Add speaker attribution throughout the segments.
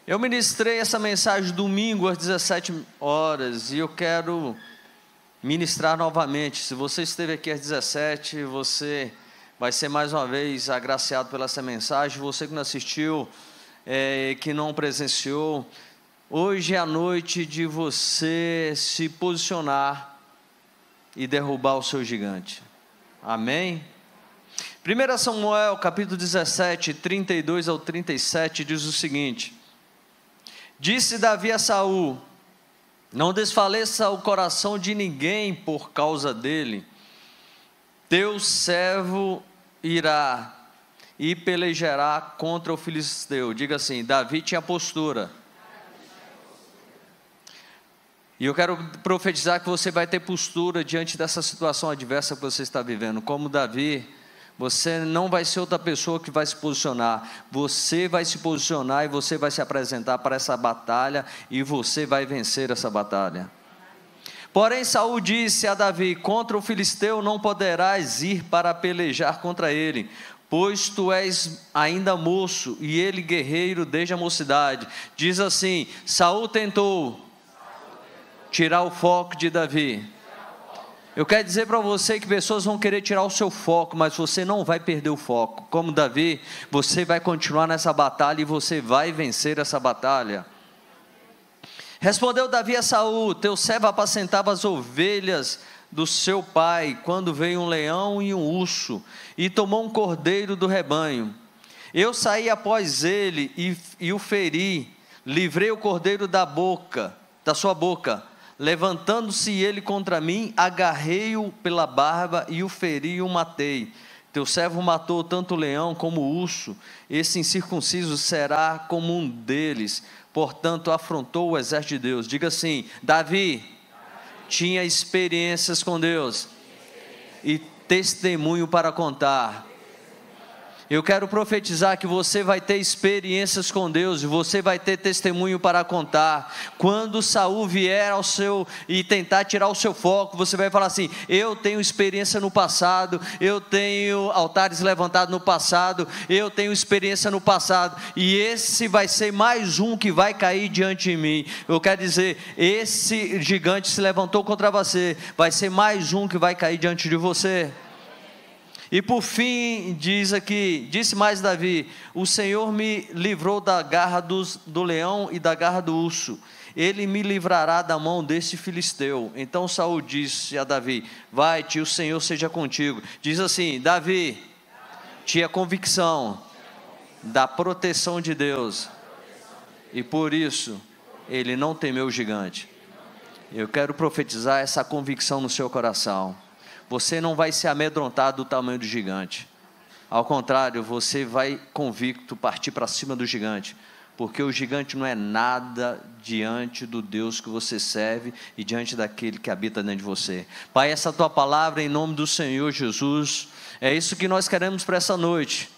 Speaker 1: Eu ministrei essa mensagem domingo às 17 horas e eu quero ministrar novamente. Se você esteve aqui às 17, você vai ser mais uma vez agraciado pela essa mensagem. Você que não assistiu, que não presenciou, hoje é a noite de você se posicionar e derrubar o seu gigante. Amém? 1 Samuel capítulo 17, 32 ao 37 diz o seguinte: disse Davi a Saul: não desfaleça o coração de ninguém por causa dele, teu servo irá e pelejará contra o filisteu. Diga assim: Davi tinha postura. E eu quero profetizar que você vai ter postura diante dessa situação adversa que você está vivendo. Como Davi, você não vai ser outra pessoa que vai se posicionar. Você vai se posicionar e você vai se apresentar para essa batalha e você vai vencer essa batalha. Porém Saul disse a Davi: contra o filisteu não poderás ir para pelejar contra ele, pois tu és ainda moço e ele guerreiro desde a mocidade. Diz assim: Saul tentou tirar o foco de Davi. Eu quero dizer para você que pessoas vão querer tirar o seu foco, mas você não vai perder o foco. Como Davi, você vai continuar nessa batalha e você vai vencer essa batalha. Respondeu Davi a Saul: teu servo apacentava as ovelhas do seu pai, quando veio um leão e um urso, e tomou um cordeiro do rebanho. Eu saí após ele e o feri, livrei o cordeiro da sua boca. Levantando-se ele contra mim, agarrei-o pela barba e o feri e o matei. Teu servo matou tanto o leão como o urso, esse incircunciso será como um deles, portanto afrontou o exército de Deus. Diga assim: Davi tinha experiências com Deus e testemunho para contar. Eu quero profetizar que você vai ter experiências com Deus e você vai ter testemunho para contar. Quando Saul vier ao seu e tentar tirar o seu foco, você vai falar assim: eu tenho experiência no passado, eu tenho altares levantados no passado, eu tenho experiência no passado, e esse vai ser mais um que vai cair diante de mim. Eu quero dizer, esse gigante se levantou contra você, vai ser mais um que vai cair diante de você. E por fim, diz aqui, disse mais Davi: o Senhor me livrou da garra do leão e da garra do urso, ele me livrará da mão desse filisteu. Então Saul disse a Davi: vai-te, o Senhor seja contigo. Diz assim: Davi tinha convicção da proteção de Deus, e por isso ele não temeu o gigante. Eu quero profetizar essa convicção no seu coração. Você não vai ser amedrontado do tamanho do gigante. Ao contrário, você vai convicto partir para cima do gigante, porque o gigante não é nada diante do Deus que você serve e diante daquele que habita dentro de você. Pai, essa tua palavra em nome do Senhor Jesus, é isso que nós queremos para essa noite.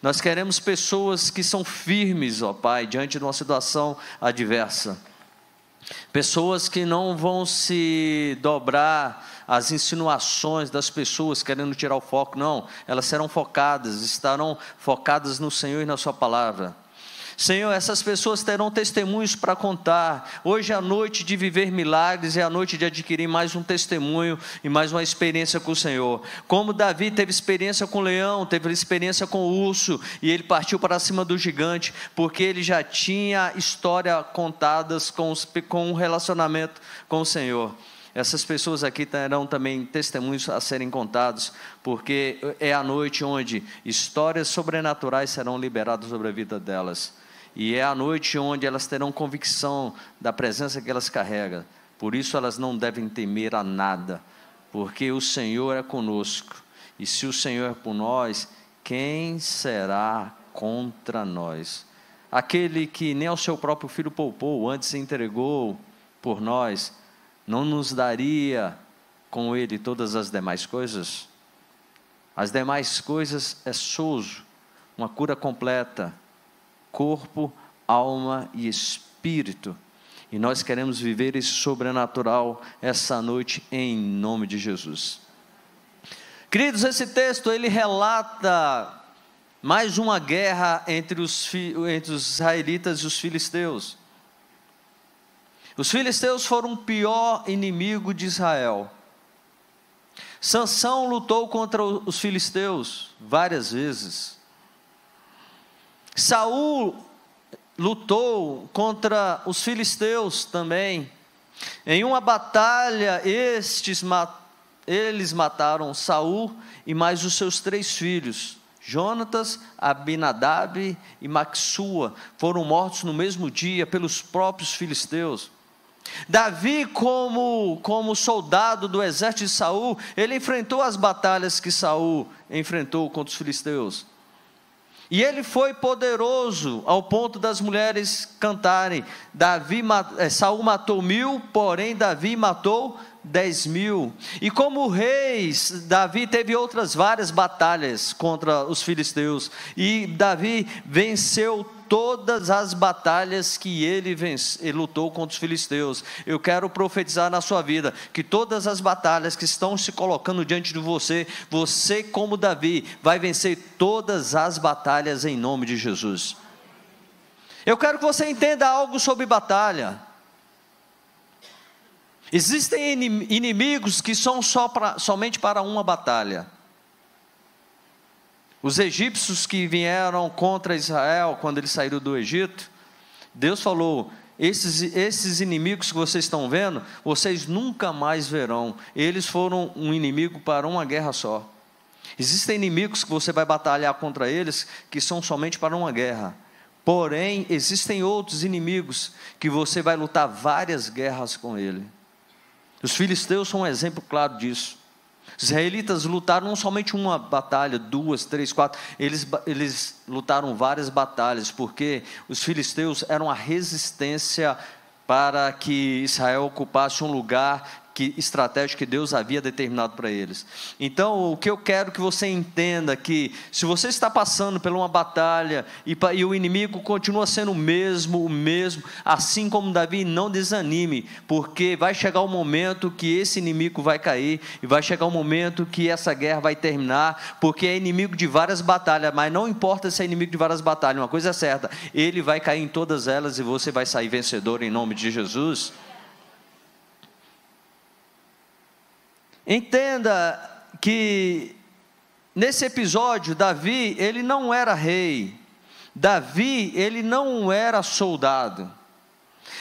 Speaker 1: Nós queremos pessoas que são firmes, ó Pai, diante de uma situação adversa. Pessoas que não vão se dobrar às insinuações das pessoas querendo tirar o foco, não, elas serão focadas, estarão focadas no Senhor e na sua palavra. Senhor, essas pessoas terão testemunhos para contar. Hoje é a noite de viver milagres, é a noite de adquirir mais um testemunho e mais uma experiência com o Senhor. Como Davi teve experiência com o leão, teve experiência com o urso, e ele partiu para cima do gigante, porque ele já tinha história contadas com um relacionamento com o Senhor. Essas pessoas aqui terão também testemunhos a serem contados, porque é a noite onde histórias sobrenaturais serão liberadas sobre a vida delas. E é a noite onde elas terão convicção da presença que elas carregam. Por isso elas não devem temer a nada, porque o Senhor é conosco. E se o Senhor é por nós, quem será contra nós? Aquele que nem ao seu próprio filho poupou, antes se entregou por nós, não nos daria com ele todas as demais coisas? As demais coisas é sozo, uma cura completa, corpo, alma e espírito. E nós queremos viver esse sobrenatural essa noite em nome de Jesus. Queridos, esse texto ele relata mais uma guerra entre os israelitas e os filisteus. Os filisteus foram o pior inimigo de Israel. Sansão lutou contra os filisteus várias vezes. Saul lutou contra os filisteus também. Em uma batalha, eles mataram Saul e mais os seus 3 filhos. Jonatas, Abinadab e Maxua foram mortos no mesmo dia pelos próprios filisteus. Davi, como soldado do exército de Saul, ele enfrentou as batalhas que Saul enfrentou contra os filisteus. E ele foi poderoso ao ponto das mulheres cantarem: Saul matou 1000, porém Davi matou 10.000. E como reis, Davi teve outras várias batalhas contra os filisteus, e Davi venceu todas as batalhas que ele lutou contra os filisteus. Eu quero profetizar na sua vida, que todas as batalhas que estão se colocando diante de você, você como Davi, vai vencer todas as batalhas em nome de Jesus. Eu quero que você entenda algo sobre batalha. Existem inimigos que são somente para uma batalha. Os egípcios que vieram contra Israel, quando eles saíram do Egito, Deus falou: esses inimigos que vocês estão vendo, vocês nunca mais verão. Eles foram um inimigo para uma guerra só. Existem inimigos que você vai batalhar contra eles, que são somente para uma guerra. Porém, existem outros inimigos, que você vai lutar várias guerras com ele. Os filisteus são um exemplo claro disso. Os israelitas lutaram não somente uma batalha, 2, 3, 4, eles lutaram várias batalhas, porque os filisteus eram a resistência para que Israel ocupasse um lugar estratégico que Deus havia determinado para eles. Então, o que eu quero que você entenda, que se você está passando por uma batalha, e o inimigo continua sendo o mesmo, assim como Davi, não desanime, porque vai chegar o momento que esse inimigo vai cair, e vai chegar o momento que essa guerra vai terminar, porque é inimigo de várias batalhas, mas não importa se é inimigo de várias batalhas, uma coisa é certa, ele vai cair em todas elas, e você vai sair vencedor em nome de Jesus. Entenda que nesse episódio Davi, ele não era rei, Davi, ele não era soldado.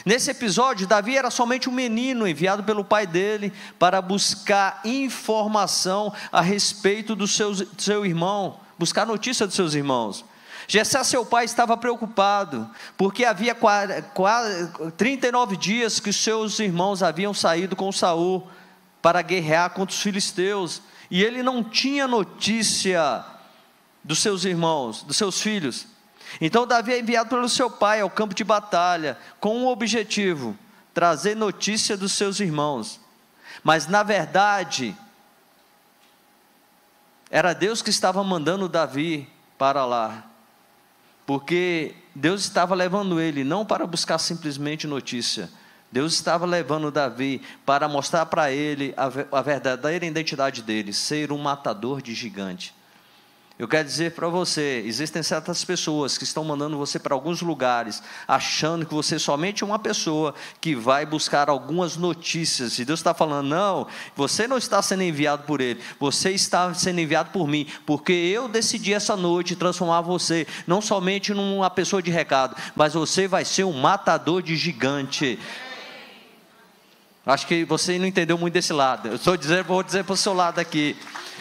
Speaker 1: Nesse episódio Davi era somente um menino enviado pelo pai dele para buscar informação a respeito do seu irmão, buscar notícia dos seus irmãos. Jessé, seu pai, estava preocupado, porque havia 39 dias que os seus irmãos haviam saído com Saul para guerrear contra os filisteus, e ele não tinha notícia dos seus irmãos, dos seus filhos. Então Davi é enviado pelo seu pai ao campo de batalha, com um objetivo: trazer notícia dos seus irmãos. Mas na verdade, era Deus que estava mandando Davi para lá, porque Deus estava levando ele, não para buscar simplesmente notícia, Deus estava levando Davi para mostrar para ele a verdadeira identidade dele, ser um matador de gigante. Eu quero dizer para você, existem certas pessoas que estão mandando você para alguns lugares, achando que você é somente uma pessoa que vai buscar algumas notícias, e Deus está falando: não, você não está sendo enviado por ele, você está sendo enviado por mim, porque eu decidi essa noite transformar você, não somente numa pessoa de recado, mas você vai ser um matador de gigante. Acho que você não entendeu muito desse lado. Vou dizer para o seu lado aqui.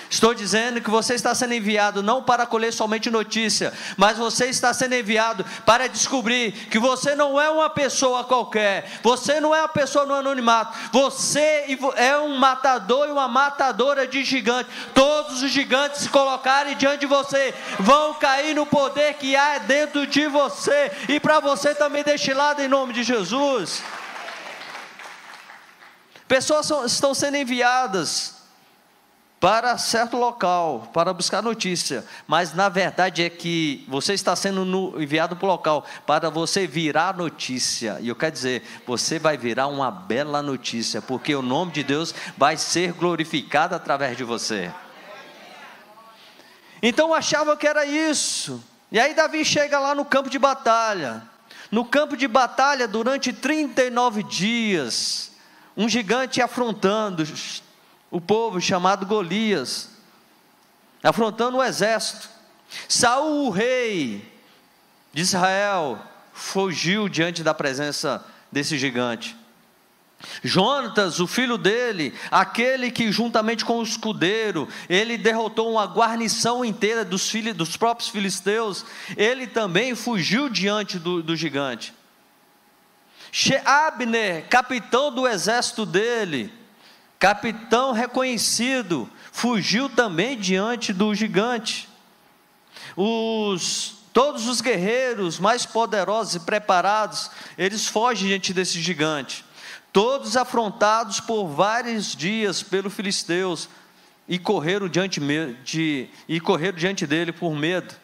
Speaker 1: Estou dizendo que você está sendo enviado não para colher somente notícia, mas você está sendo enviado para descobrir que você não é uma pessoa qualquer, você não é uma pessoa no anonimato, você é um matador e uma matadora de gigantes. Todos os gigantes se colocarem diante de você vão cair no poder que há dentro de você, e para você também deste lado, em nome de Jesus. Pessoas estão sendo enviadas para certo local, para buscar notícia, mas na verdade é que você está sendo enviado para o local, para você virar notícia, e eu quero dizer, você vai virar uma bela notícia, porque o nome de Deus vai ser glorificado através de você. Então achava que era isso. E aí Davi chega lá no campo de batalha. No campo de batalha, durante 39 dias, um gigante afrontando o povo chamado Golias, afrontando o exército. Saul, o rei de Israel, fugiu diante da presença desse gigante. Jonatas, o filho dele, aquele que juntamente com o escudeiro, ele derrotou uma guarnição inteira dos próprios filisteus, ele também fugiu diante do gigante. Abner, capitão do exército dele, capitão reconhecido, fugiu também diante do gigante. Todos os guerreiros mais poderosos e preparados, eles fogem diante desse gigante. Todos afrontados por vários dias pelos filisteus, e correram diante dele por medo.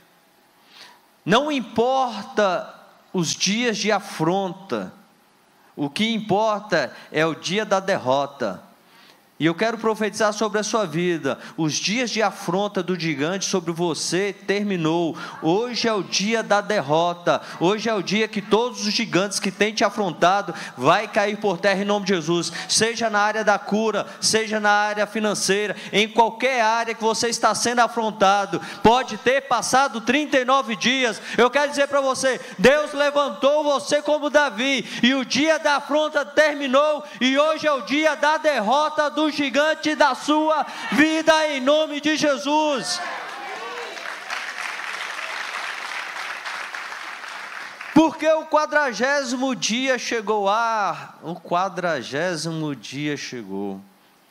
Speaker 1: Não importa os dias de afronta, o que importa é o dia da derrota. E eu quero profetizar sobre a sua vida: os dias de afronta do gigante sobre você terminou. Hoje é o dia da derrota. Hoje é o dia que todos os gigantes que têm te afrontado vai cair por terra em nome de Jesus. Seja na área da cura, seja na área financeira, em qualquer área que você está sendo afrontado. Pode ter passado 39 dias. Eu quero dizer para você: Deus levantou você como Davi, e o dia da afronta terminou, e hoje é o dia da derrota do gigante da sua vida, em nome de Jesus. Porque o 40º dia chegou. O 40º dia chegou.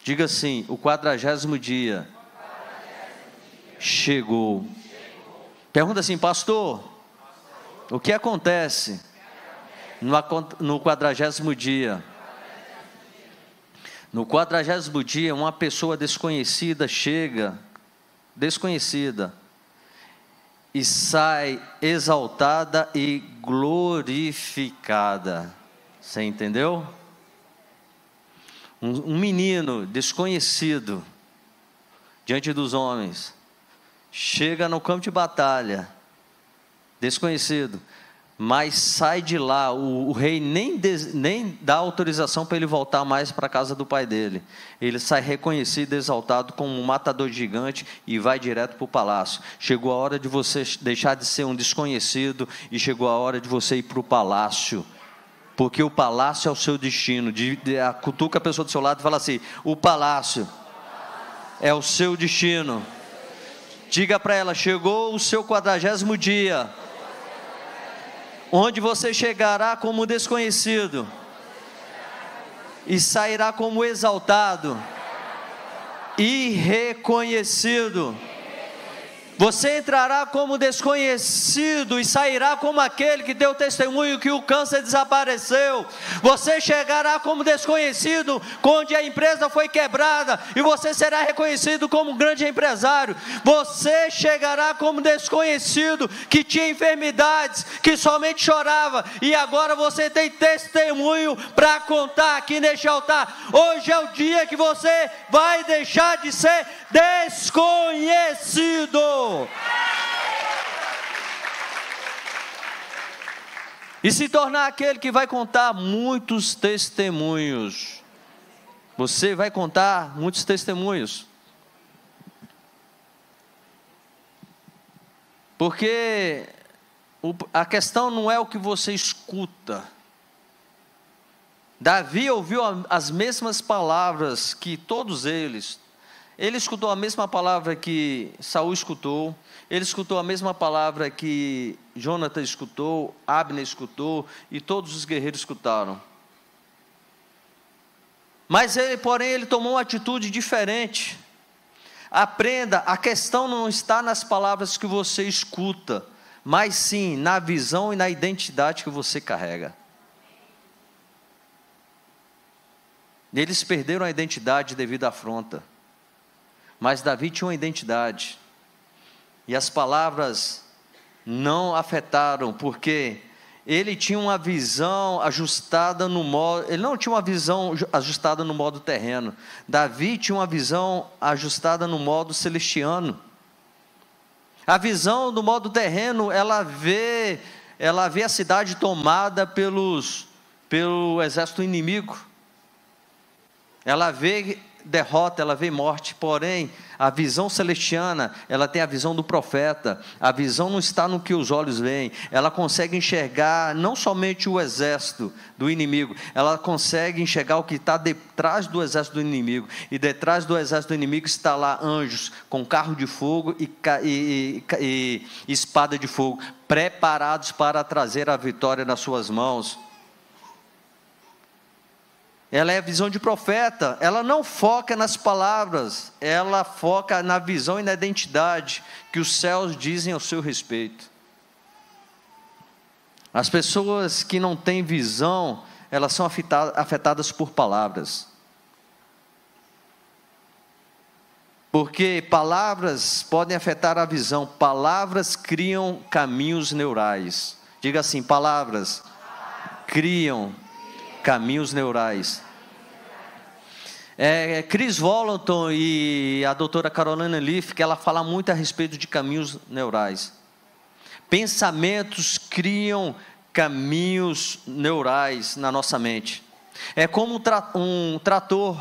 Speaker 1: Diga assim: o 40º dia chegou. Pergunta assim: pastor, o que acontece no 40º dia? No 40º dia, uma pessoa desconhecida chega, e sai exaltada e glorificada. Você entendeu? Um menino desconhecido diante dos homens chega no campo de batalha, desconhecido, mas sai de lá. O rei nem dá autorização para ele voltar mais para a casa do pai dele. Ele sai reconhecido, exaltado como um matador gigante, e vai direto para o palácio. Chegou a hora de você deixar de ser um desconhecido, e chegou a hora de você ir para o palácio, porque o palácio é o seu destino. Cutuca a pessoa do seu lado e fala assim: o palácio é o seu destino. Diga para ela: chegou o seu 40º dia, onde você chegará como desconhecido e sairá como exaltado e reconhecido. Você entrará como desconhecido e sairá como aquele que deu testemunho que o câncer desapareceu. Você chegará como desconhecido, onde a empresa foi quebrada, e você será reconhecido como um grande empresário. Você chegará como desconhecido, que tinha enfermidades, que somente chorava, e agora você tem testemunho para contar aqui neste altar. Hoje é o dia que você vai deixar de ser desconhecido e se tornar aquele que vai contar muitos testemunhos. Você vai contar muitos testemunhos, porque a questão não é o que você escuta. Davi ouviu as mesmas palavras que todos eles. Ele escutou a mesma palavra que Saul escutou, ele escutou a mesma palavra que Jonatas escutou, Abner escutou, e todos os guerreiros escutaram. Mas porém, ele tomou uma atitude diferente. Aprenda, a questão não está nas palavras que você escuta, mas sim na visão e na identidade que você carrega. Eles perderam a identidade devido à afronta. Mas Davi tinha uma identidade, e as palavras não afetaram, porque ele tinha uma visão ajustada no modo, ele não tinha uma visão ajustada no modo terreno. Davi tinha uma visão ajustada no modo celestiano. A visão do modo terreno, ela vê a cidade tomada pelo exército inimigo. Ela vê derrota, ela vê morte. Porém, a visão celestiana, ela tem a visão do profeta. A visão não está no que os olhos veem. Ela consegue enxergar não somente o exército do inimigo, ela consegue enxergar o que está detrás do exército do inimigo. E detrás do exército do inimigo está lá anjos com carro de fogo e espada de fogo, preparados para trazer a vitória nas suas mãos. Ela é a visão de profeta. Ela não foca nas palavras, ela foca na visão e na identidade que os céus dizem ao seu respeito. As pessoas que não têm visão, elas são afetadas por palavras. Porque palavras podem afetar a visão. Palavras criam caminhos neurais. Diga assim: palavras criam caminhos neurais. Chris Vallotton e a doutora Carolina Leaf, que ela fala muito a respeito de caminhos neurais. Pensamentos criam caminhos neurais na nossa mente. É como um trator.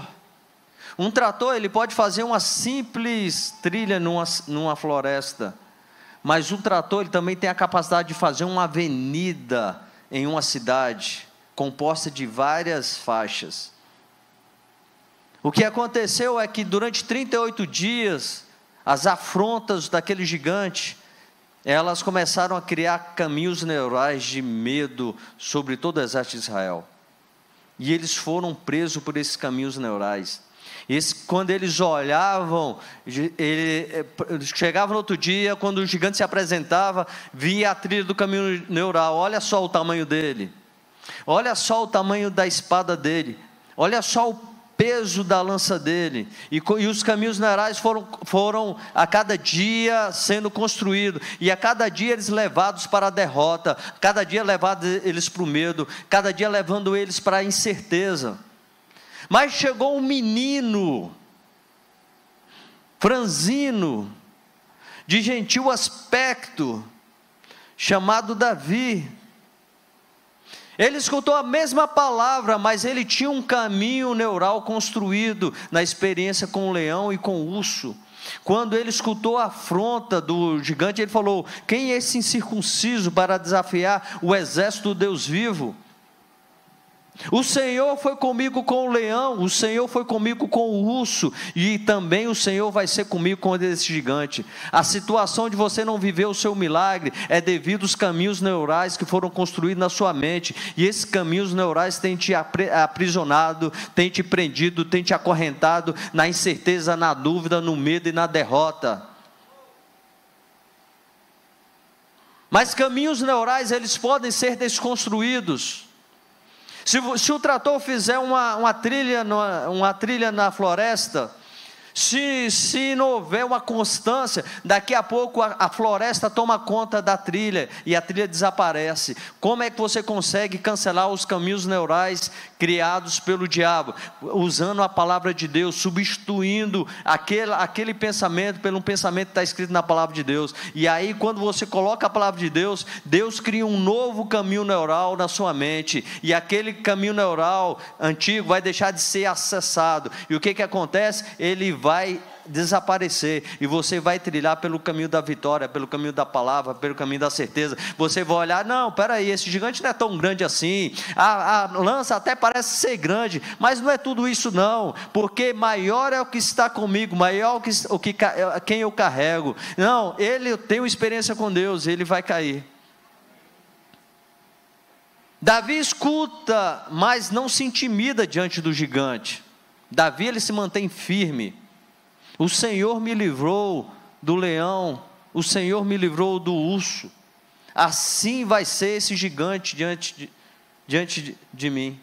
Speaker 1: Um trator, ele pode fazer uma simples trilha numa floresta, mas o trator, ele também tem a capacidade de fazer uma avenida em uma cidade, composta de várias faixas. O que aconteceu é que durante 38 dias, as afrontas daquele gigante, elas começaram a criar caminhos neurais de medo sobre todo o exército de Israel. E eles foram presos por esses caminhos neurais. Quando eles olhavam, chegava no outro dia, quando o gigante se apresentava, via a trilha do caminho neural. Olha só o tamanho dele. Olha só o tamanho da espada dele, olha só o peso da lança dele, e os caminhos neurais foram a cada dia sendo construídos, e a cada dia eles levados para a derrota, cada dia levando eles para o medo, cada dia levando eles para a incerteza. Mas chegou um menino, franzino, de gentil aspecto, chamado Davi. Ele escutou a mesma palavra, mas ele tinha um caminho neural construído na experiência com o leão e com o urso. Quando ele escutou a afronta do gigante, ele falou: quem é esse incircunciso para desafiar o exército do Deus vivo? O Senhor foi comigo com o leão, o Senhor foi comigo com o urso, e também o Senhor vai ser comigo com esse gigante. A situação de você não viver o seu milagre é devido aos caminhos neurais que foram construídos na sua mente, e esses caminhos neurais têm te aprisionado, têm te prendido, têm te acorrentado na incerteza, na dúvida, no medo e na derrota. Mas caminhos neurais, eles podem ser desconstruídos. Se o trator fizer uma trilha na floresta, se não houver uma constância, daqui a pouco a floresta toma conta da trilha e a trilha desaparece. Como é que você consegue cancelar os caminhos neurais criados pelo diabo? Usando a palavra de Deus, substituindo aquele pensamento pelo pensamento que está escrito na palavra de Deus. E aí, quando você coloca a palavra de Deus, Deus cria um novo caminho neural na sua mente, e aquele caminho neural antigo vai deixar de ser acessado. E o que acontece? Ele vai desaparecer, e você vai trilhar pelo caminho da vitória, pelo caminho da palavra, pelo caminho da certeza. Você vai olhar: não, peraí, esse gigante não é tão grande assim, a lança até parece ser grande, mas não é tudo isso não, porque maior é o que está comigo, maior quem eu carrego. Não, ele tem uma experiência com Deus, ele vai cair. Davi escuta, mas não se intimida diante do gigante. Davi, ele se mantém firme. O Senhor me livrou do leão, o Senhor me livrou do urso. Assim vai ser esse gigante diante de mim.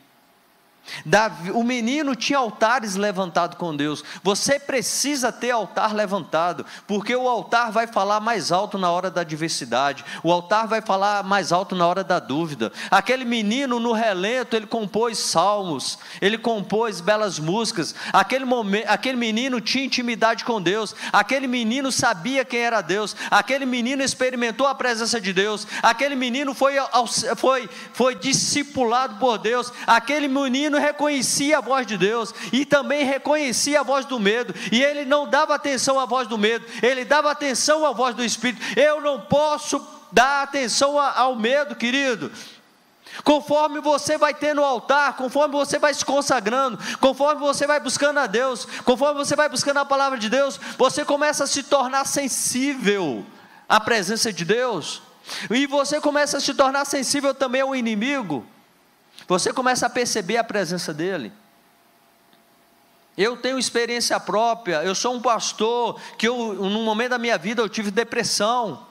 Speaker 1: O menino tinha altares levantados com Deus. Você precisa ter altar levantado, porque o altar vai falar mais alto na hora da adversidade, o altar vai falar mais alto na hora da dúvida. Aquele menino no relento, ele compôs salmos, ele compôs belas músicas. Aquele menino tinha intimidade com Deus, aquele menino sabia quem era Deus, aquele menino experimentou a presença de Deus, aquele menino foi discipulado por Deus, aquele menino reconhecia a voz de Deus, e também reconhecia a voz do medo, e ele não dava atenção à voz do medo, ele dava atenção à voz do Espírito. Eu não posso dar atenção ao medo, querido. Conforme você vai ter no altar, conforme você vai se consagrando, conforme você vai buscando a Deus, conforme você vai buscando a palavra de Deus, você começa a se tornar sensível à presença de Deus, e você começa a se tornar sensível também ao inimigo. Você começa a perceber a presença dele. Eu tenho experiência própria. Eu sou um pastor que num momento da minha vida eu tive depressão,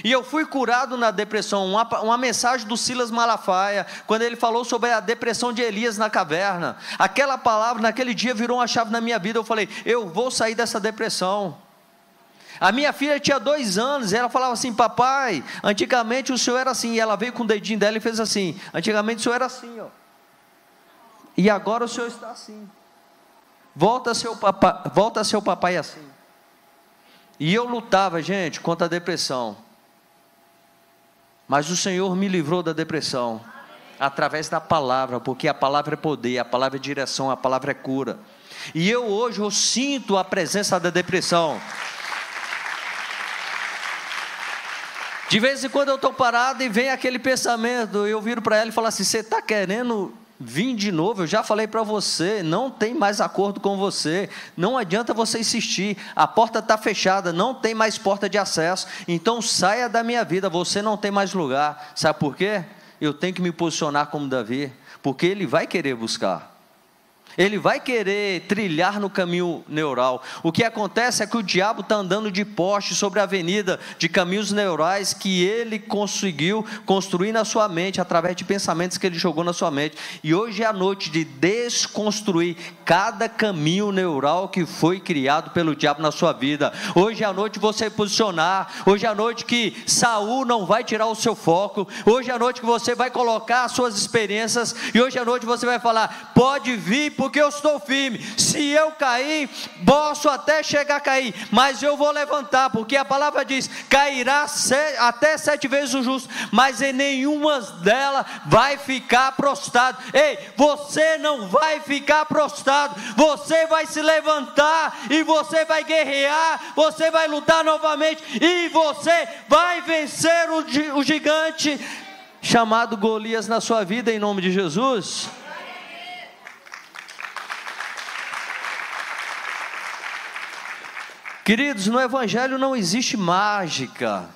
Speaker 1: e eu fui curado na depressão. Uma mensagem do Silas Malafaia, quando ele falou sobre a depressão de Elias na caverna, aquela palavra naquele dia virou uma chave na minha vida. Eu falei, eu vou sair dessa depressão. A minha filha tinha 2 anos, e ela falava assim, papai, antigamente o senhor era assim, e ela veio com o dedinho dela e fez assim, antigamente o senhor era assim, ó, e agora o senhor está assim, volta a ser o papai assim. E eu lutava, gente, contra a depressão, mas o Senhor me livrou da depressão, através da palavra, porque a palavra é poder, a palavra é direção, a palavra é cura. E hoje eu sinto a presença da depressão. De vez em quando eu estou parado e vem aquele pensamento, eu viro para ela e falo assim, você está querendo vir de novo? Eu já falei para você, não tem mais acordo com você, não adianta você insistir, a porta está fechada, não tem mais porta de acesso, então saia da minha vida, você não tem mais lugar. Sabe por quê? Eu tenho que me posicionar como Davi, porque ele vai querer buscar, ele vai querer trilhar no caminho neural. O que acontece é que o diabo está andando de poste sobre a avenida de caminhos neurais que ele conseguiu construir na sua mente, através de pensamentos que ele jogou na sua mente. E hoje é a noite de desconstruir cada caminho neural que foi criado pelo diabo na sua vida. Hoje é a noite de você posicionar, hoje é a noite que Saul não vai tirar o seu foco, hoje é a noite que você vai colocar as suas experiências, e hoje é a noite que você vai falar, pode vir, porque eu estou firme. Se eu cair, posso até chegar a cair, mas eu vou levantar, porque a palavra diz, cairá até 7 vezes o justo, mas em nenhuma delas vai ficar prostrado. Ei, você não vai ficar prostrado, você vai se levantar, e você vai guerrear, você vai lutar novamente, e você vai vencer o gigante chamado Golias na sua vida, em nome de Jesus. Queridos, no Evangelho não existe mágica.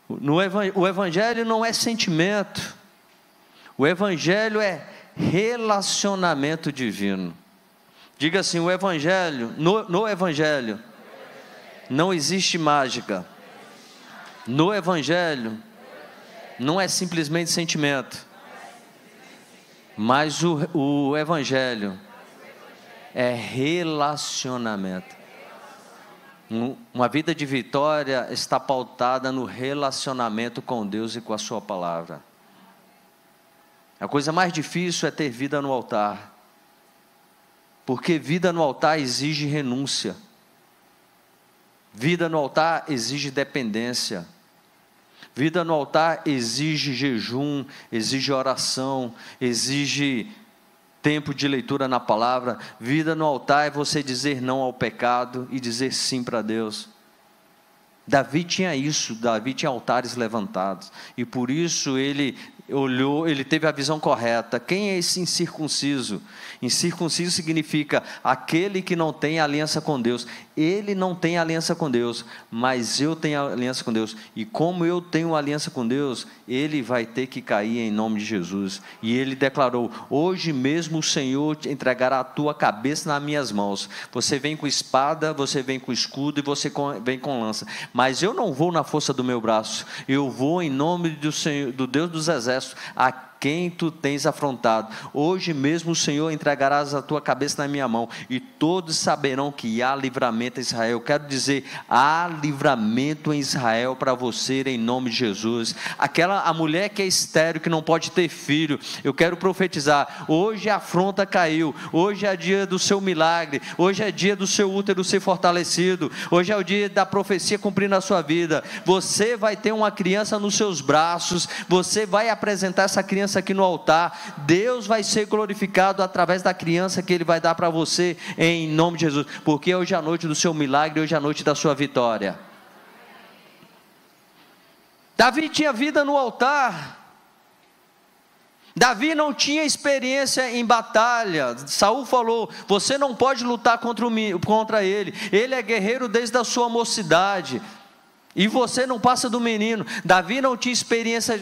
Speaker 1: O Evangelho não é sentimento. O Evangelho é relacionamento divino. Diga assim, o Evangelho, no Evangelho não existe mágica. No Evangelho não é simplesmente sentimento, mas o Evangelho é relacionamento. Uma vida de vitória está pautada no relacionamento com Deus e com a sua palavra. A coisa mais difícil é ter vida no altar, porque vida no altar exige renúncia, vida no altar exige dependência, vida no altar exige jejum, exige oração, exige tempo de leitura na palavra. Vida no altar é você dizer não ao pecado e dizer sim para Deus. Davi tinha isso, Davi tinha altares levantados, e por isso ele olhou, ele teve a visão correta. Quem é esse incircunciso? Incircunciso significa aquele que não tem aliança com Deus. Ele não tem aliança com Deus, mas eu tenho aliança com Deus, e como eu tenho aliança com Deus, ele vai ter que cair em nome de Jesus. E ele declarou, hoje mesmo o Senhor entregará a tua cabeça nas minhas mãos. Você vem com espada, você vem com escudo, e você vem com lança, mas eu não vou na força do meu braço, eu vou em nome do Senhor, do Deus dos exércitos, quem tu tens afrontado. Hoje mesmo o Senhor entregarás a tua cabeça na minha mão, e todos saberão que há livramento em Israel. Eu quero dizer, há livramento em Israel para você, em nome de Jesus. A mulher que é estéril, que não pode ter filho, eu quero profetizar, hoje a afronta caiu, hoje é dia do seu milagre, hoje é dia do seu útero ser fortalecido, hoje é o dia da profecia cumprir na sua vida. Você vai ter uma criança nos seus braços, você vai apresentar essa criança aqui no altar, Deus vai ser glorificado através da criança que Ele vai dar para você, em nome de Jesus, porque hoje é a noite do seu milagre, hoje é a noite da sua vitória. Davi tinha vida no altar. Davi não tinha experiência em batalha. Saul falou, você não pode lutar contra ele é guerreiro desde a sua mocidade, e você não passa do menino. Davi não tinha experiência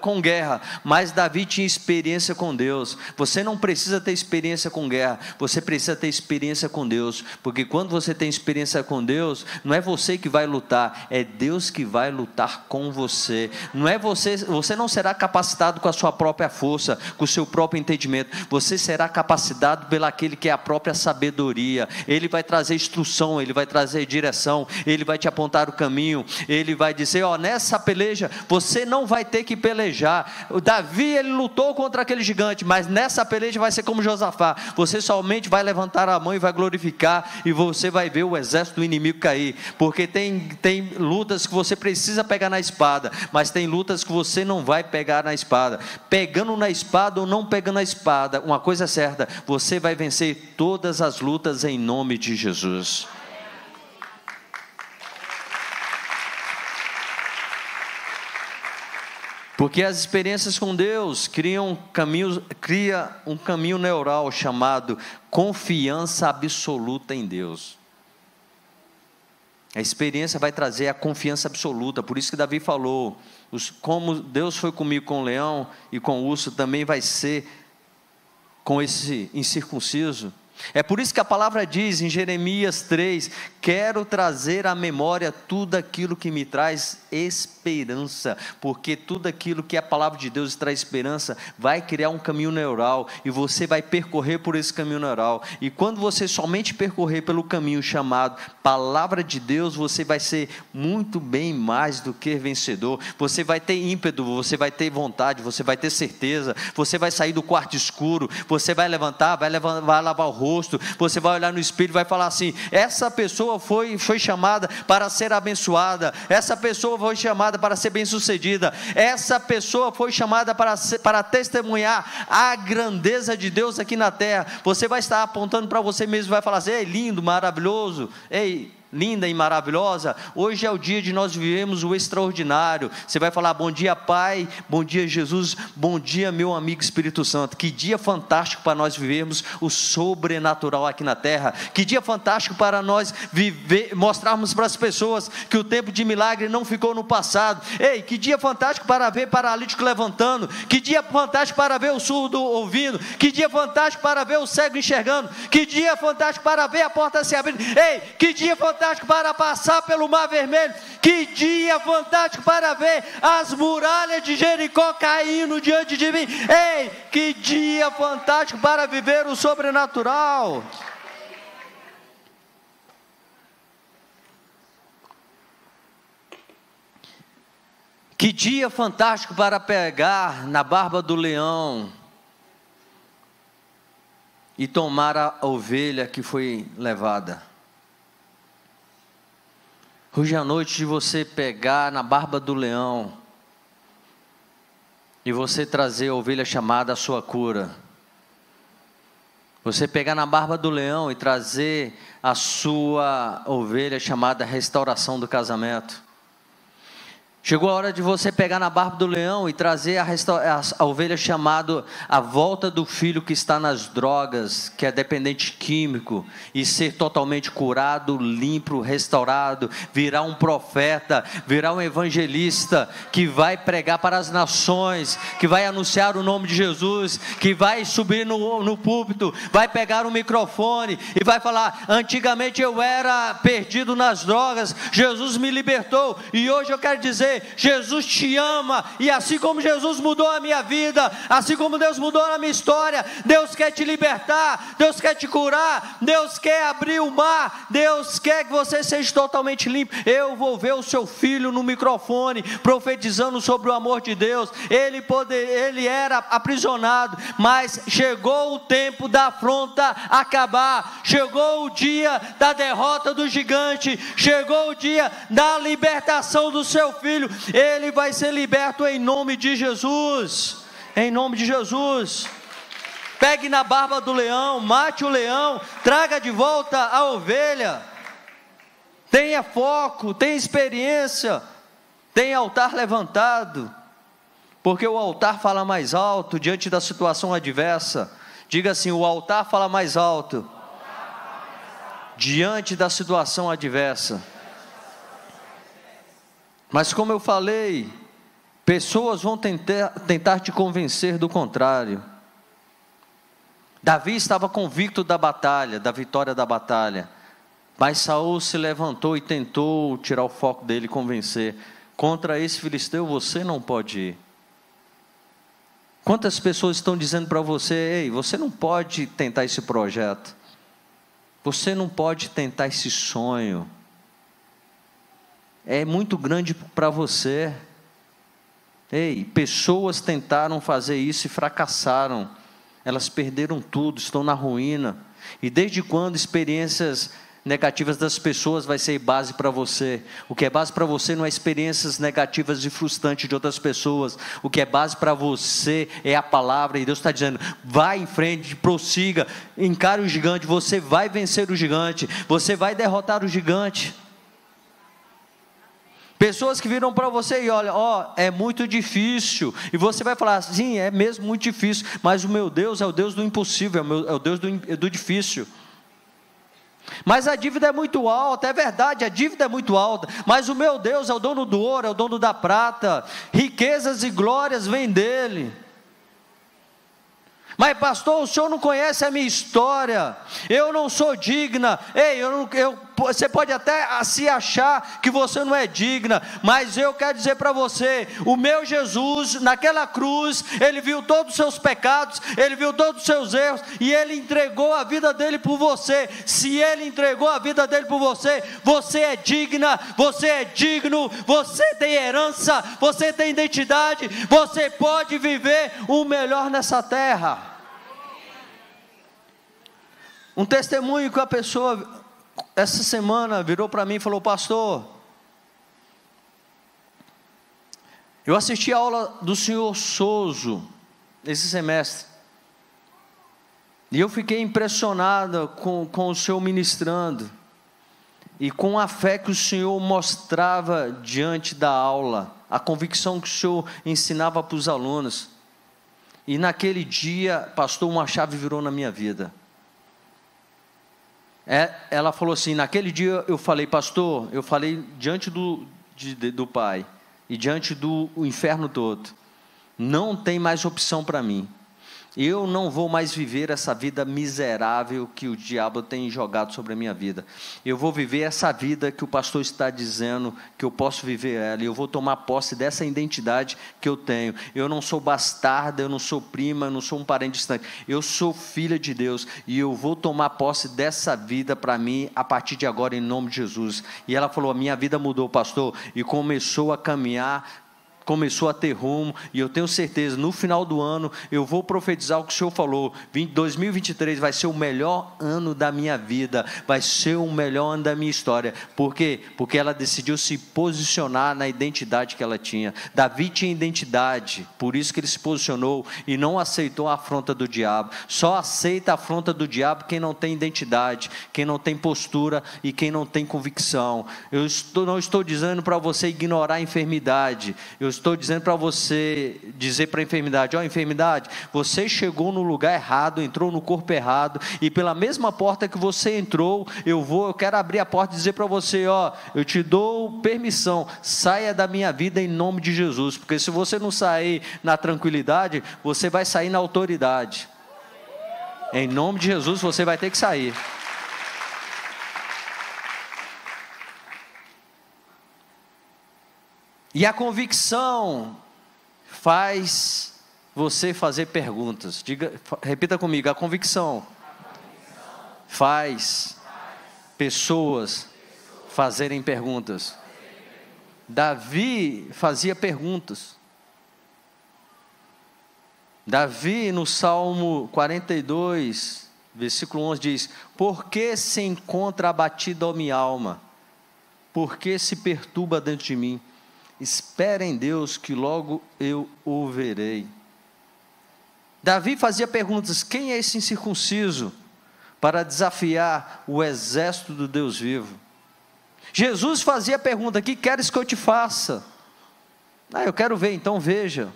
Speaker 1: com guerra, mas Davi tinha experiência com Deus. Você não precisa ter experiência com guerra, você precisa ter experiência com Deus, porque quando você tem experiência com Deus, não é você que vai lutar, é Deus que vai lutar com você. Não é você não será capacitado com a sua própria força, com o seu próprio entendimento, você será capacitado pelo aquele que é a própria sabedoria. Ele vai trazer instrução, ele vai trazer direção, ele vai te apontar o caminho, ele vai dizer, nessa peleja, você não vai ter que pelejar. O Davi, ele lutou contra aquele gigante, mas nessa peleja vai ser como Josafá, você somente vai levantar a mão e vai glorificar, e você vai ver o exército do inimigo cair, porque tem lutas que você precisa pegar na espada, mas tem lutas que você não vai pegar na espada. Pegando na espada ou não pegando na espada, uma coisa é certa, você vai vencer todas as lutas em nome de Jesus. Porque as experiências com Deus cria um caminho neural chamado confiança absoluta em Deus. A experiência vai trazer a confiança absoluta. Por isso que Davi falou, como Deus foi comigo com o leão e com o urso, também vai ser com esse incircunciso. É por isso que a palavra diz em Jeremias 3, quero trazer à memória tudo aquilo que me traz esperança, porque tudo aquilo que a palavra de Deus traz esperança, vai criar um caminho neural, e você vai percorrer por esse caminho neural, e quando você somente percorrer pelo caminho chamado palavra de Deus, você vai ser muito bem mais do que vencedor. Você vai ter ímpeto, você vai ter vontade, você vai ter certeza, você vai sair do quarto escuro, você vai levantar, vai lavar o rosto, você vai olhar no espelho e vai falar assim, essa pessoa foi chamada para ser abençoada, essa pessoa foi chamada para ser bem sucedida, essa pessoa foi chamada para testemunhar a grandeza de Deus aqui na terra. Você vai estar apontando para você mesmo, vai falar assim, ei, lindo, maravilhoso, ei, linda e maravilhosa, hoje é o dia de nós vivermos o extraordinário. Você vai falar, bom dia Pai, bom dia Jesus, bom dia meu amigo Espírito Santo. Que dia fantástico para nós vivermos o sobrenatural aqui na terra, que dia fantástico para nós mostrarmos para as pessoas que o tempo de milagre não ficou no passado. Ei, que dia fantástico para ver paralítico levantando, que dia fantástico para ver o surdo ouvindo, que dia fantástico para ver o cego enxergando, que dia fantástico para ver a porta se abrindo. Ei, que dia fantástico para passar pelo mar vermelho, que dia fantástico para ver as muralhas de Jericó caindo diante de mim. Ei, que dia fantástico para viver o sobrenatural. Que dia fantástico para pegar na barba do leão e tomar a ovelha que foi levada. Hoje é a noite de você pegar na barba do leão e você trazer a ovelha chamada a sua cura. Você pegar na barba do leão e trazer a sua ovelha chamada restauração do casamento. Chegou a hora de você pegar na barba do leão e trazer a ovelha chamada a volta do filho que está nas drogas, que é dependente químico, e ser totalmente curado, limpo, restaurado, virar um profeta, virar um evangelista, que vai pregar para as nações, que vai anunciar o nome de Jesus, que vai subir no púlpito, vai pegar o microfone e vai falar, antigamente eu era perdido nas drogas, Jesus me libertou, e hoje eu quero dizer, você, Jesus te ama, e assim como Jesus mudou a minha vida, assim como Deus mudou a minha história, Deus quer te libertar, Deus quer te curar, Deus quer abrir o mar, Deus quer que você seja totalmente limpo. Eu vou ver o seu filho no microfone, profetizando sobre o amor de Deus. Ele era aprisionado, mas chegou o tempo da afronta acabar, chegou o dia da derrota do gigante, chegou o dia da libertação do seu filho. Ele vai ser liberto em nome de Jesus, em nome de Jesus. Pegue na barba do leão, mate o leão, traga de volta a ovelha. Tenha foco, tenha experiência, tenha altar levantado, porque o altar fala mais alto diante da situação adversa. Diga assim: o altar fala mais alto diante da situação adversa. Mas como eu falei, pessoas vão tentar te convencer do contrário. Davi estava convicto da batalha, da vitória da batalha, mas Saul se levantou e tentou tirar o foco dele e convencer: contra esse filisteu você não pode ir. Quantas pessoas estão dizendo para você: ei, você não pode tentar esse projeto, você não pode tentar esse sonho, é muito grande para você. Ei, pessoas tentaram fazer isso e fracassaram, elas perderam tudo, estão na ruína. E desde quando experiências negativas das pessoas vai ser base para você? O que é base para você não é experiências negativas e frustrantes de outras pessoas. O que é base para você é a palavra. E Deus está dizendo: vai em frente, prossiga, encare o gigante. Você vai vencer o gigante, você vai derrotar o gigante. Pessoas que viram para você e olham: ó, é muito difícil, e você vai falar: sim, é mesmo muito difícil, mas o meu Deus é o Deus do impossível, é o Deus do difícil. Mas a dívida é muito alta, é verdade, a dívida é muito alta, mas o meu Deus é o dono do ouro, é o dono da prata, riquezas e glórias vêm dele. Mas pastor, o senhor não conhece a minha história, eu não sou digna. Ei, você pode até se achar que você não é digna, mas eu quero dizer para você: o meu Jesus, naquela cruz, ele viu todos os seus pecados, ele viu todos os seus erros, e ele entregou a vida dele por você. Se ele entregou a vida dele por você, você é digna, você é digno, você tem herança, você tem identidade, você pode viver o melhor nessa terra. Um testemunho que a pessoa essa semana virou para mim e falou: pastor, eu assisti a aula do senhor Souzo esse semestre, e eu fiquei impressionado com o senhor ministrando, e com a fé que o senhor mostrava diante da aula, a convicção que o senhor ensinava para os alunos. E naquele dia, pastor, uma chave virou na minha vida. Ela falou assim: naquele dia eu falei: pastor, eu falei diante do Pai e diante do inferno todo, não tem mais opção para mim. Eu não vou mais viver essa vida miserável que o diabo tem jogado sobre a minha vida. Eu vou viver essa vida que o pastor está dizendo que eu posso viver ela. E eu vou tomar posse dessa identidade que eu tenho. Eu não sou bastarda, eu não sou prima, eu não sou um parente distante. Eu sou filha de Deus. E eu vou tomar posse dessa vida para mim a partir de agora, em nome de Jesus. E ela falou: a minha vida mudou, pastor. E começou a caminhar, começou a ter rumo, e eu tenho certeza, no final do ano, eu vou profetizar o que o Senhor falou: 2023 vai ser o melhor ano da minha vida, vai ser o melhor ano da minha história. Por quê? Porque ela decidiu se posicionar na identidade que ela tinha. Davi tinha identidade, por isso que ele se posicionou, e não aceitou a afronta do diabo. Só aceita a afronta do diabo quem não tem identidade, quem não tem postura, e quem não tem convicção. Não estou dizendo para você ignorar a enfermidade, eu estou dizendo para você dizer para a enfermidade: ó, enfermidade, você chegou no lugar errado, entrou no corpo errado, e pela mesma porta que você entrou, eu quero abrir a porta e dizer para você: ó, eu te dou permissão, saia da minha vida em nome de Jesus, porque se você não sair na tranquilidade, você vai sair na autoridade. Em nome de Jesus você vai ter que sair. E a convicção faz você fazer perguntas. Repita comigo: a convicção faz pessoas fazerem perguntas. Davi fazia perguntas. Davi, no Salmo 42, versículo 11, diz: por que se encontra abatida a minha alma? Por que se perturba dentro de mim? Espera em Deus, que logo eu o verei. Davi fazia perguntas: quem é esse incircunciso para desafiar o exército do Deus vivo? Jesus fazia a pergunta: que queres que eu te faça? Eu quero ver, então veja.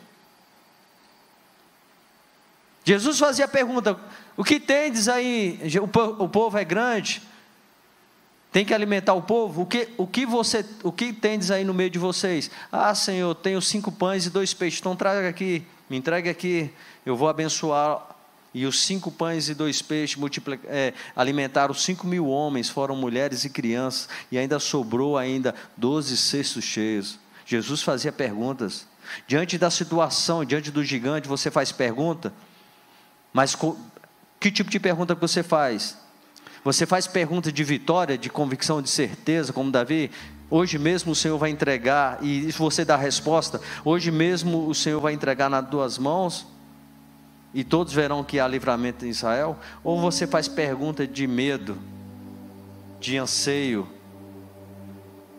Speaker 1: Jesus fazia a pergunta: o que tendes aí? O povo é grande, tem que alimentar o povo. O que tendes aí no meio de vocês? Senhor, tenho 5 pães e 2 peixes. Então traga aqui, me entregue aqui, eu vou abençoar. E os 5 pães e 2 peixes alimentaram 5.000 homens, foram mulheres e crianças, e ainda sobrou 12 cestos cheios. Jesus fazia perguntas. Diante da situação, diante do gigante, você faz pergunta. Mas que tipo de pergunta que você faz? Você faz pergunta de vitória, de convicção, de certeza, como Davi? Hoje mesmo o Senhor vai entregar, e você dá a resposta: hoje mesmo o Senhor vai entregar nas 2 mãos, e todos verão que há livramento em Israel? Ou você faz pergunta de medo, de anseio?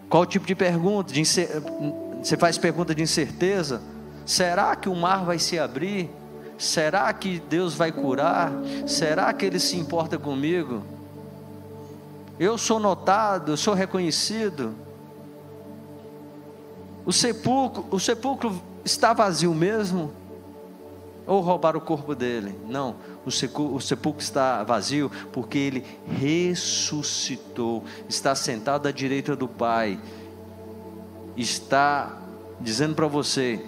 Speaker 1: Qual tipo de pergunta? Você faz pergunta de incerteza? Será que o mar vai se abrir? Será que Deus vai curar? Será que Ele se importa comigo? Eu sou notado, eu sou reconhecido? O sepulcro está vazio mesmo? Ou roubaram o corpo dele? Não, o sepulcro está vazio porque Ele ressuscitou, está sentado à direita do Pai, está dizendo para você: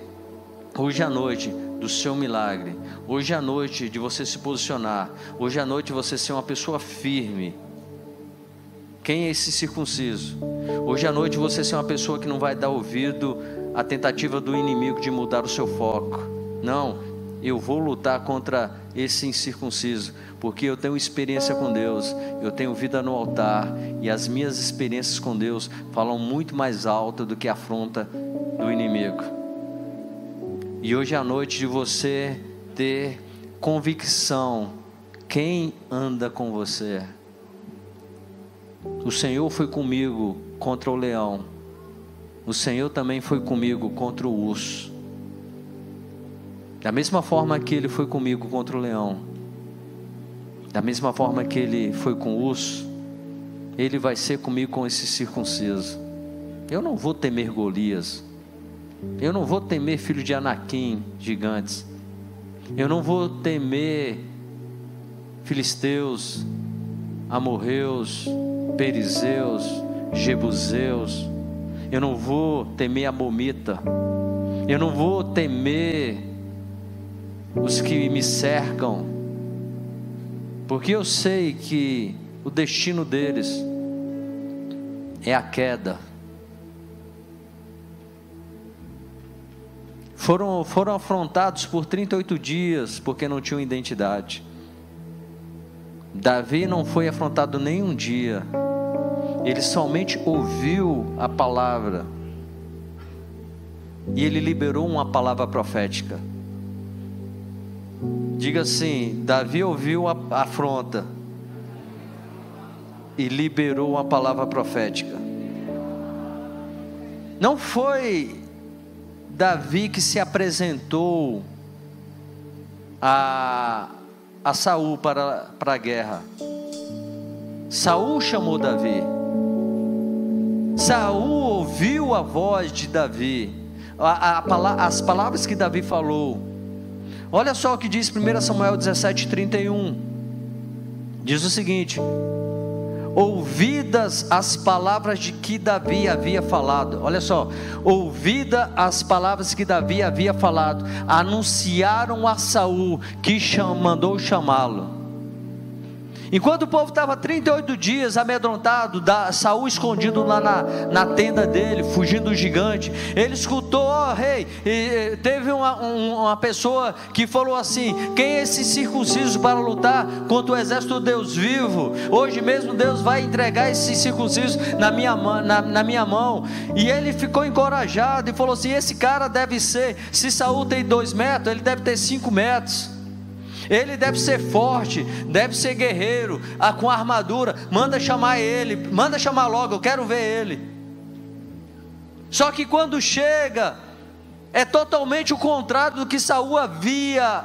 Speaker 1: hoje à noite do seu milagre, hoje à noite de você se posicionar, hoje à noite de você ser uma pessoa firme. Quem é esse circunciso? Hoje à noite você ser uma pessoa que não vai dar ouvido à tentativa do inimigo de mudar o seu foco. Não, eu vou lutar contra esse incircunciso, porque eu tenho experiência com Deus, eu tenho vida no altar, e as minhas experiências com Deus falam muito mais alto do que a afronta do inimigo. E hoje é a noite de você ter convicção. Quem anda com você? O Senhor foi comigo contra o leão. O Senhor também foi comigo contra o urso. Da mesma forma que Ele foi comigo contra o leão, da mesma forma que Ele foi com o urso, Ele vai ser comigo com esse circunciso. Eu não vou temer Golias. Eu não vou temer filho de Anaquim, gigantes. Eu não vou temer filisteus, amorreus, perizeus, jebuseus. Eu não vou temer a momita. Eu não vou temer os que me cercam, porque eu sei que o destino deles é a queda. Foram afrontados por 38 dias, porque não tinham identidade. Davi não foi afrontado nem um dia, ele somente ouviu a palavra, e ele liberou uma palavra profética. Diga assim: Davi ouviu a afronta e liberou uma palavra profética. Não foi Davi que se apresentou a Saul para a guerra. Saul chamou Davi. Saul ouviu a voz de Davi, as palavras que Davi falou. Olha só o que diz 1 Samuel 17:31. Diz o seguinte: ouvidas as palavras de que Davi havia falado. Olha só, ouvidas as palavras que Davi havia falado, anunciaram a Saul, que mandou chamá-lo. Enquanto o povo estava 38 dias amedrontado, Saul escondido lá na tenda dele, fugindo do gigante, ele escutou: ó rei, teve uma pessoa que falou assim: quem é esse circunciso para lutar contra o exército do Deus vivo? Hoje mesmo Deus vai entregar esse circunciso na minha mão. E ele ficou encorajado e falou assim: esse cara deve ser, se Saul tem 2 metros, ele deve ter 5 metros. Ele deve ser forte, deve ser guerreiro, com armadura. Manda chamar ele, manda chamar logo, eu quero ver ele. Só que quando chega, é totalmente o contrário do que Saul havia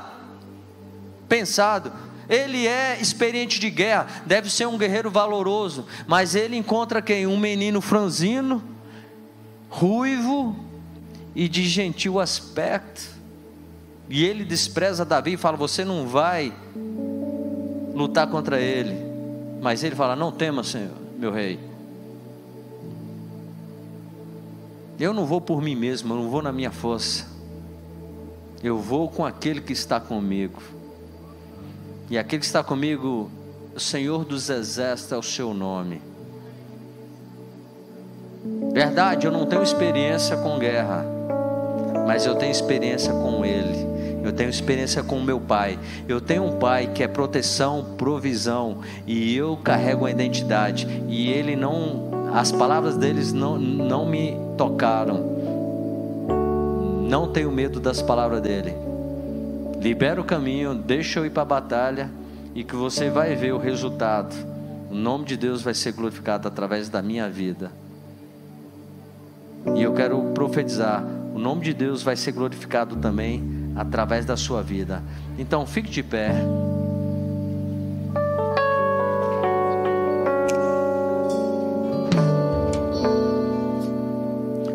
Speaker 1: pensado. Ele é experiente de guerra, deve ser um guerreiro valoroso, mas ele encontra quem? Um menino franzino, ruivo e de gentil aspecto. E ele despreza Davi e fala: você não vai lutar contra ele. Mas ele fala: não tema, Senhor, meu rei. Eu não vou por mim mesmo, eu não vou na minha força. Eu vou com aquele que está comigo. E aquele que está comigo, o Senhor dos Exércitos é o seu nome. Verdade, eu não tenho experiência com guerra, mas eu tenho experiência com Ele. Eu tenho experiência com o meu pai. Eu tenho um pai que é proteção, provisão, e eu carrego a identidade. E ele não, as palavras deles não me tocaram. Não tenho medo das palavras dele. Libera o caminho, deixa eu ir para a batalha, e que você vai ver o resultado. O nome de Deus vai ser glorificado através da minha vida. E eu quero profetizar: o nome de Deus vai ser glorificado também através da sua vida. Então fique de pé.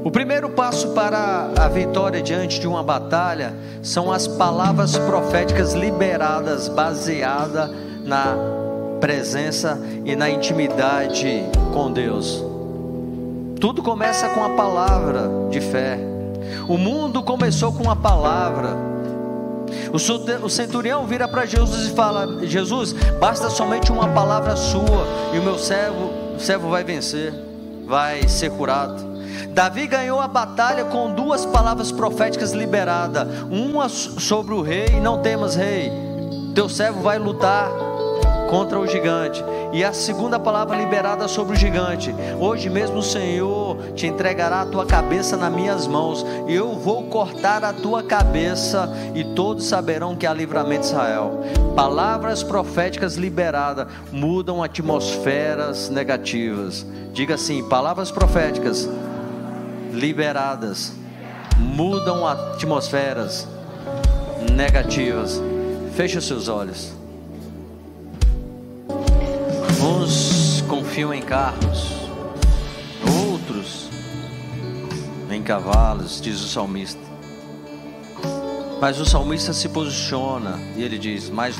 Speaker 1: O primeiro passo para a vitória diante de uma batalha são as palavras proféticas liberadas, baseada na presença e na intimidade com Deus. Tudo começa com a palavra de fé. O mundo começou com a palavra. O centurião vira para Jesus e fala: Jesus, basta somente uma palavra sua e o meu servo vai vencer, vai ser curado. Davi ganhou a batalha com 2 palavras proféticas liberadas. Uma sobre o rei: não temas, rei, teu servo vai lutar contra o gigante. E a segunda palavra liberada sobre o gigante: hoje mesmo o Senhor te entregará a tua cabeça nas minhas mãos, e eu vou cortar a tua cabeça, e todos saberão que há livramento em Israel. Palavras proféticas liberadas mudam atmosferas negativas. Diga assim: palavras proféticas liberadas mudam atmosferas negativas. Feche os seus olhos. Uns confiam em carros, outros em cavalos, diz o salmista. Mas o salmista se posiciona e ele diz: mas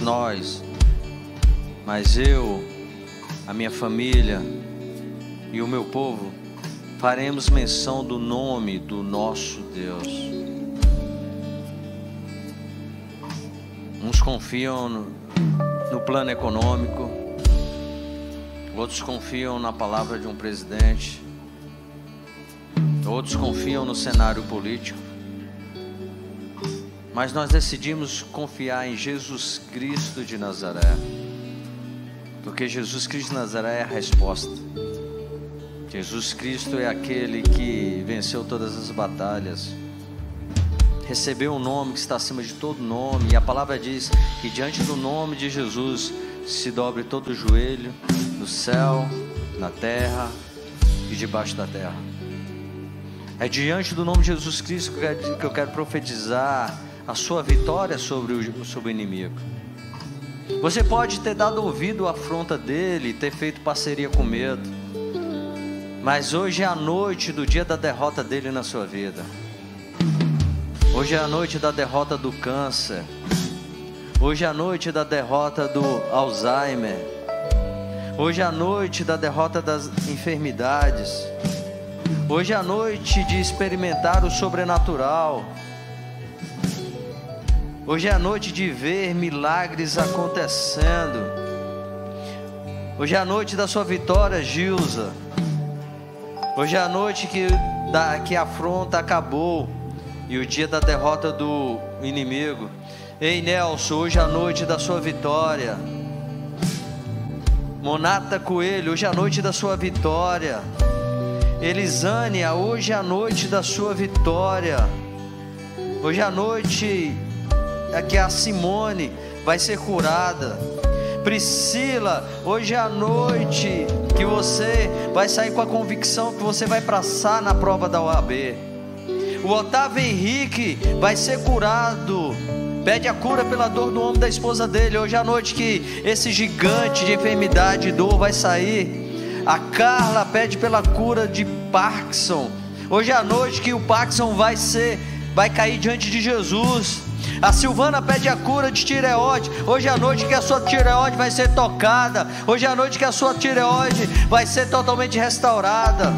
Speaker 1: eu, a minha família e o meu povo faremos menção do nome do nosso Deus. Uns confiam no plano econômico, outros confiam na palavra de um presidente, outros confiam no cenário político, mas nós decidimos confiar em Jesus Cristo de Nazaré, porque Jesus Cristo de Nazaré é a resposta. Jesus Cristo é aquele que venceu todas as batalhas, recebeu um nome que está acima de todo nome, e a palavra diz que diante do nome de Jesus se dobre todo o joelho, no céu, na terra e debaixo da terra. É diante do nome de Jesus Cristo que eu quero profetizar a sua vitória sobre o inimigo. Você pode ter dado ouvido à afronta dele, ter feito parceria com medo, mas hoje é a noite do dia da derrota dele na sua vida. Hoje é a noite da derrota do câncer. Hoje é a noite da derrota do Alzheimer. Hoje é a noite da derrota das enfermidades. Hoje é a noite de experimentar o sobrenatural. Hoje é a noite de ver milagres acontecendo. Hoje é a noite da sua vitória, Gilza. Hoje é a noite que a afronta acabou e o dia da derrota do inimigo. Ei, Nelson, hoje é a noite da sua vitória. Monata Coelho, hoje é a noite da sua vitória. Elisânia, hoje é a noite da sua vitória. Hoje é a noite que a Simone vai ser curada. Priscila, hoje é a noite que você vai sair com a convicção que você vai passar na prova da OAB. O Otávio Henrique vai ser curado. Pede a cura pela dor do ombro da esposa dele. Hoje é a noite que esse gigante de enfermidade e dor vai sair. A Carla pede pela cura de Parkinson. Hoje é a noite que o Parkinson vai cair diante de Jesus. A Silvana pede a cura de tireoide. Hoje é a noite que a sua tireoide vai ser tocada. Hoje é a noite que a sua tireoide vai ser totalmente restaurada.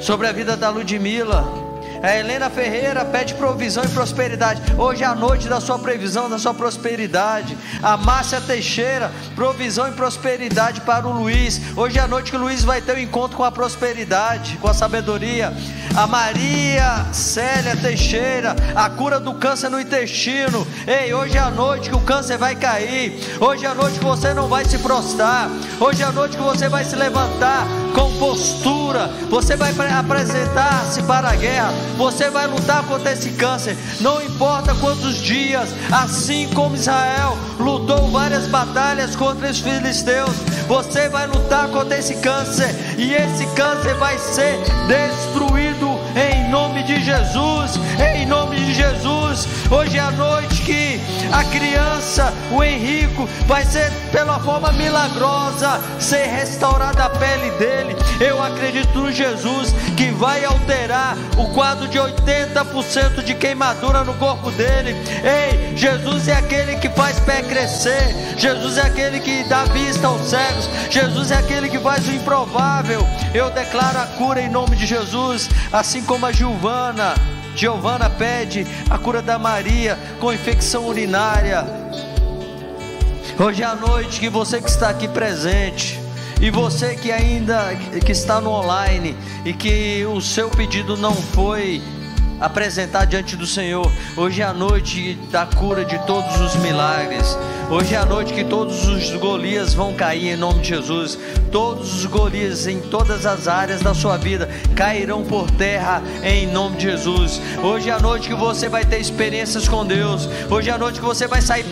Speaker 1: Sobre a vida da Ludmila, a Helena Ferreira pede provisão e prosperidade. Hoje é a noite da sua previsão, da sua prosperidade. A Márcia Teixeira, provisão e prosperidade para o Luiz. Hoje é a noite que o Luiz vai ter um encontro com a prosperidade, com a sabedoria. A Maria Célia Teixeira, a cura do câncer no intestino. Ei, hoje é a noite que o câncer vai cair. Hoje é a noite que você não vai se prostrar. Hoje é a noite que você vai se levantar com postura. Você vai apresentar-se para a guerra. Você vai lutar contra esse câncer. Não importa quantos dias. Assim como Israel lutou várias batalhas contra os filisteus, você vai lutar contra esse câncer. E esse câncer vai ser destruído em nome de Jesus. Em nome de Jesus. Hoje é a noite que a criança, o Henrico, vai ser pela forma milagrosa ser restaurada a pele dele. Eu acredito no Jesus que vai alterar o quadro de 80% de queimadura no corpo dele. Ei, Jesus é aquele que faz pé crescer. Jesus é aquele que dá vista aos cegos. Jesus é aquele que faz o improvável. Eu declaro a cura em nome de Jesus. Assim como a Giovana pede a cura da Maria com infecção urinária. Hoje é a noite que você que está aqui presente, e você que ainda que está no online e que o seu pedido não foi apresentar diante do Senhor, hoje é a noite da cura de todos os milagres. Hoje é a noite que todos os Golias vão cair em nome de Jesus. Todos os Golias em todas as áreas da sua vida cairão por terra em nome de Jesus. Hoje é a noite que você vai ter experiências com Deus. Hoje é a noite que você vai sair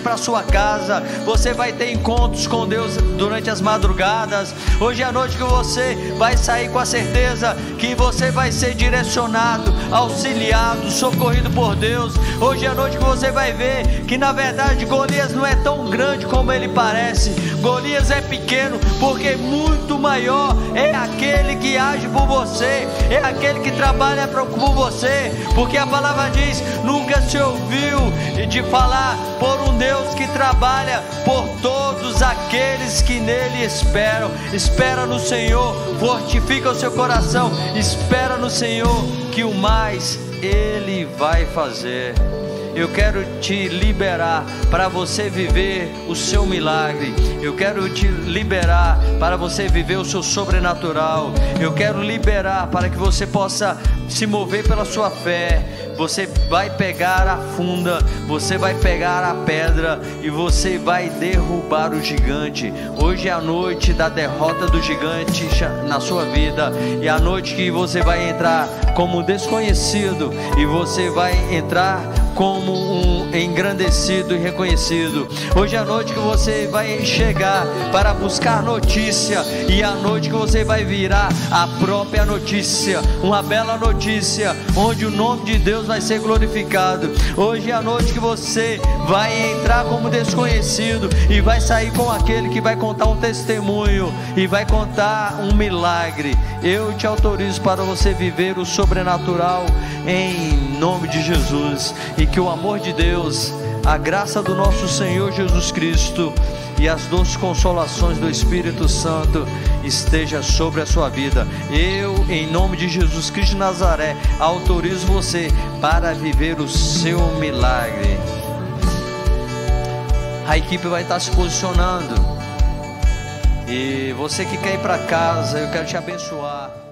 Speaker 1: para a sua casa. Você vai ter encontros com Deus durante as madrugadas. Hoje é a noite que você vai sair com a certeza que você vai ser direcionado, auxiliado, socorrido por Deus. Hoje é a noite que você vai ver que na verdade Golias não é tão grande como ele parece. Golias é pequeno porque muito maior é aquele que age por você, é aquele que trabalha por você. Porque a palavra diz: nunca se ouviu de falar por um Deus que trabalha por todos aqueles que nele esperam. Espera no Senhor, fortifica o seu coração. Espera no Senhor, que o mais Ele vai fazer. Eu quero te liberar para você viver o seu milagre. Eu quero te liberar para você viver o seu sobrenatural. Eu quero liberar para que você possa se mover pela sua fé. Você vai pegar a funda, você vai pegar a pedra e você vai derrubar o gigante. Hoje é a noite da derrota do gigante na sua vida. E a noite que você vai entrar como desconhecido e você vai entrar como um engrandecido e reconhecido. Hoje é a noite que você vai chegar para buscar notícia, e a noite que você vai virar a própria notícia, uma bela notícia, onde o nome de Deus vai ser glorificado. Hoje é a noite que você vai entrar como desconhecido e vai sair com aquele que vai contar um testemunho e vai contar um milagre. Eu te autorizo para você viver o sobrenatural em nome de Jesus. E que o amor de Deus, a graça do nosso Senhor Jesus Cristo e as doces consolações do Espírito Santo esteja sobre a sua vida. Eu, em nome de Jesus Cristo de Nazaré, autorizo você para viver o seu milagre. A equipe vai estar se posicionando. E você que quer ir para casa, eu quero te abençoar.